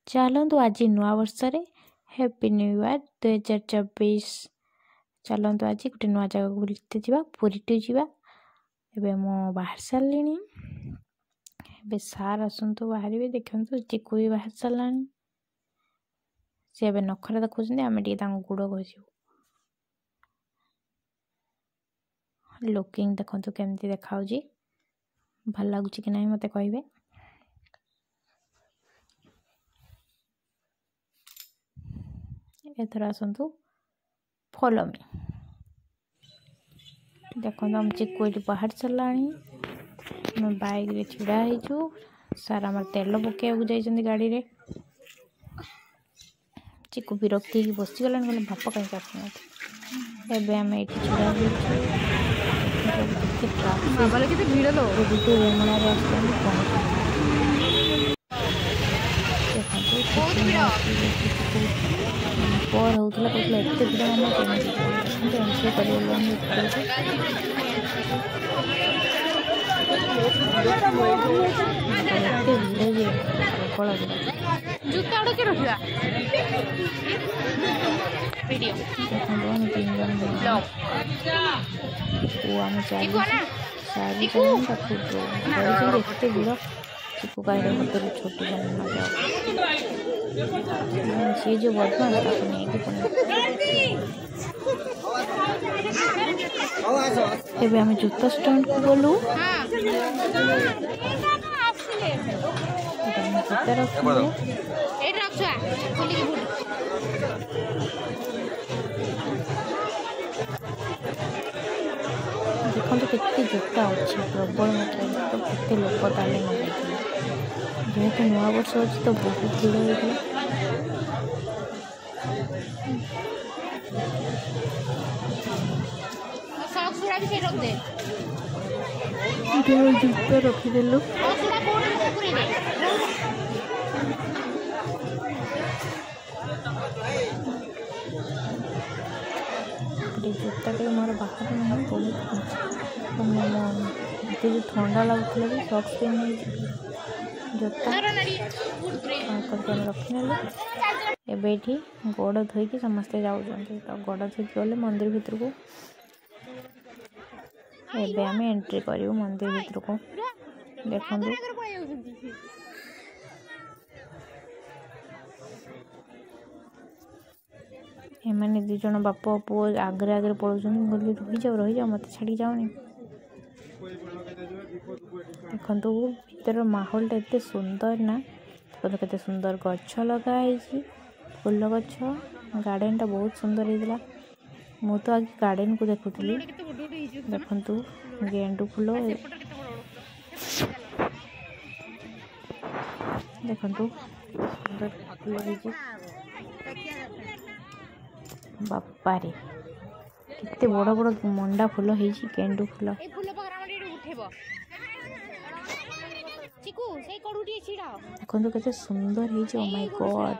चलतु आज नुआ वर्ष हैप्पी न्यू इयर 2024। चलतु आज गोटे नुआ जगह बुलते जा पुरी जा मु बाहर सारे सार आसतु बाहर देखु चिकू भी बाहर सारा सी ए नखरा देखुं आम गुड़ घसू लुकिंग देखु केमती देखा भल लगुच कि ना मत कहे। एथर आसतु फॉलो मी देखो हम चिकू ये बाहर चला बाइक रे छिड़ा हो सार आम तेल पकड़ जाइए गाड़ी रे। चिकू विरक्ति बसीगला कहले बाप कहीं आसना आम ये छिड़ा पर होता कहते एत भीड़ मैंने एंट्री कर भीड़ चिकू गाड़ी मतलब छोटी सी जो बदमाश नहीं आम जूता स्टैंड को गलु जूता देखो केते जूता अच्छे प्रबल मात्रा तो केते लोक ताले मंगाई जेहेतु नुआ वर्ष अच्छी तो बहुत भीड़ होता जूता रखीदेलु जूता टे मोर बाहर नहीं बहुत जो ठंडा लगुला भी सॉक्स पिन जूता करके रखी एबेठी गोड़ धोईकी समस्ते जाऊँ तो गोड़ धोईकी गले मंदिर भितर को एबे आम एंट्री करूँ मंदिर भितर को देखु एमाने दी जन बाप पुओ आगे आगे पड़ों रही जाओ मत छाड़ी जाऊनी देखु भीतर माहौल एत सुंदर ना देखो केते सुंदर गछ लगाई फूल गछ गार्डन टा बहुत सुंदर होता मु तो आगे गार्डन को देखुली देखु गेंडू फूल देखु सुंदर फूल बापारे केते बड़ बड़ मंडा फूल होइछि गेंडू फूल देखो केते सुंदर होइछि। ओ माय गॉड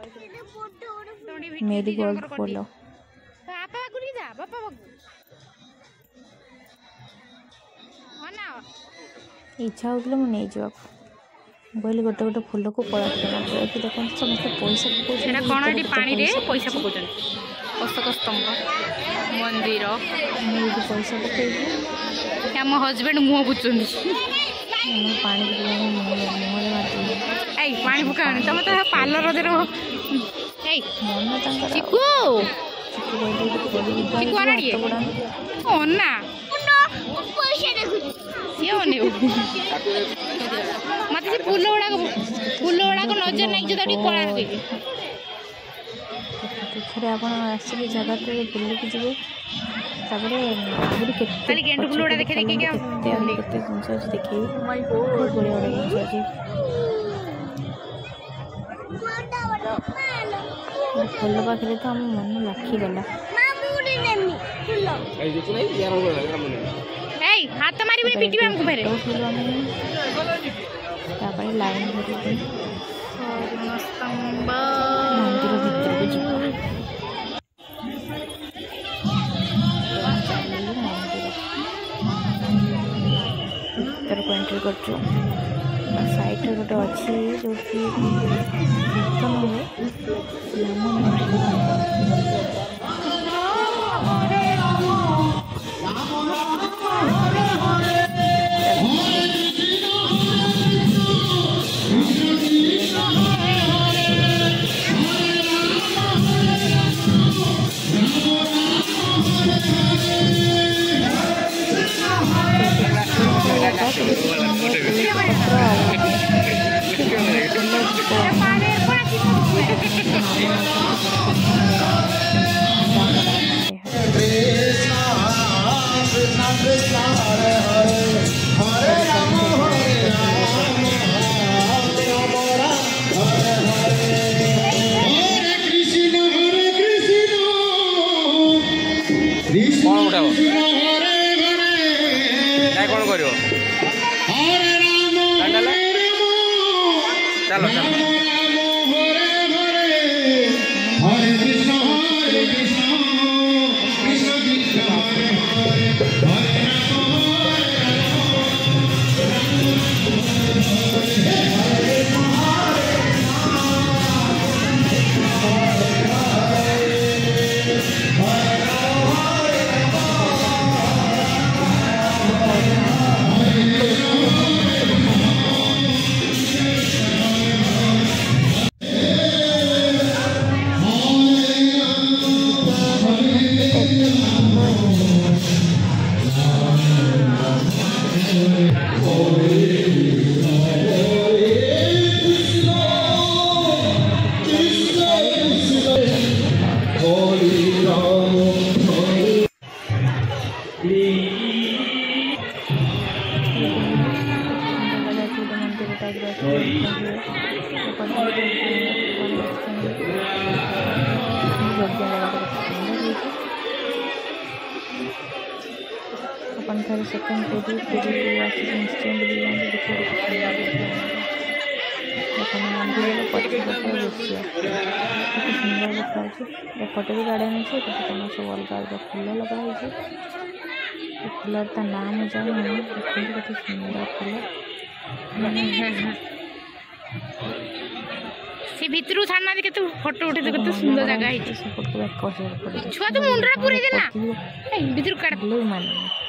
मेरीगोल्ड फूल इच्छा होता मुझे नहीं जावा बोले गोटे गोटे फूल को कला देखो समस्त पैसा पैसा पकाउछन अशोक स्तंभ मंदिर पैसा पकड़ आम हजबैंड मुह बुझुन पानी पानी पका तुम तो पार्लर चिकू मत से फूल गुड़ाक नजर नहीं जो कला थे आप आसिए जगह तो बुलिक जी खाली गेंडू फूल गुड़ा देखे जिन अच्छे देखे बहुत बढ़िया बढ़िया जिन अच्छे फूल पाखे तो आम मन लाखीगला हाथ मार पिटे आमको फेर लाइन मंदिर भीतर को जी भीतर को एंट्री कर साइड गोटे अच्छी जो कीर्तन हुए सेकेंड पुरी आसिक निश्चय बुली जाते देखिए मंदिर पछपटे दृश्य केते सुंदर देखा एपटे भी गार्डन अच्छे कौन सब अलग अलग फूल लगाई फूलर ता नाम जानी देखते केते सुंदर फूल से भितरु छाना दे केते फोटो उठे दे केते सुंदर जगह है से फोटो बैक कर पड़े छुआ तो मुंडरा पूरे देना ए भितरु काट लोग माने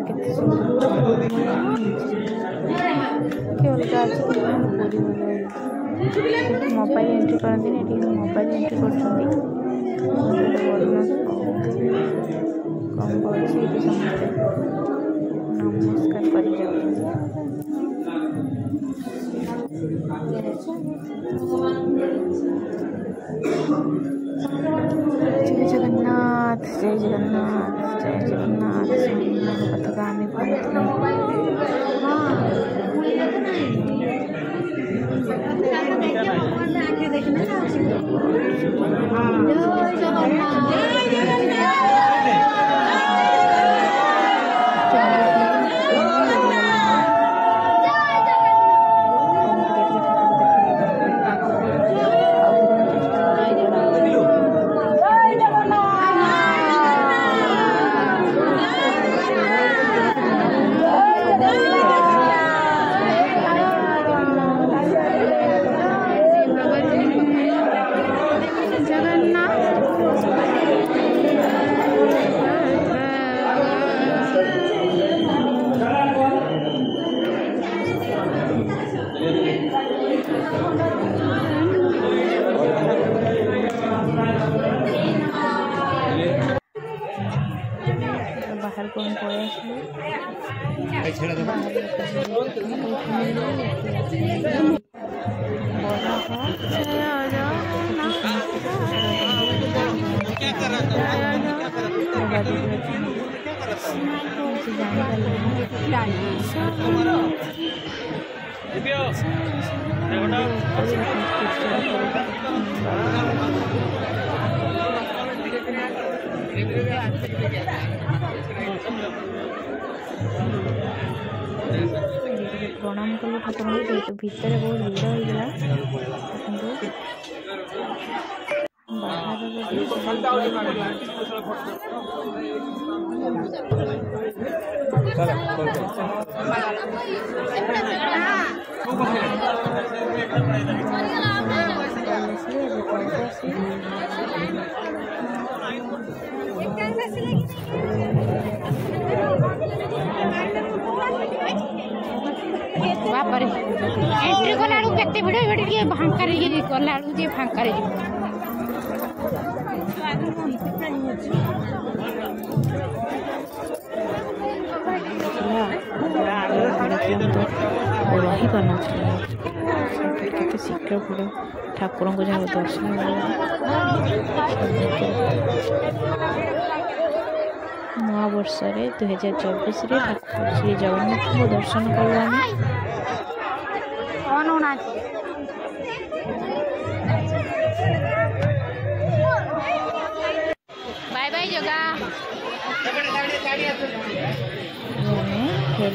केते सुंदर मोबाइल एंट्री करती मोबाइल एंट्री कर समस्ते नमस्कार कर जय जगन्नाथ जय जगन्नाथ जय जगन्नाथ पताका आने बाहर को प्रणाम कलु ठाकुर जेहतु भितर बहुत भीड़ होगा एंट्री कला केते भिड़ ये फांका गला जे फांका रही पाना केते शीघ्र पूरा ठाकुर को जहाँ दर्शन नवा वर्ष 2024 ठाकुर श्री जगन्नाथ को दर्शन कलु बाय बाय जगा फेर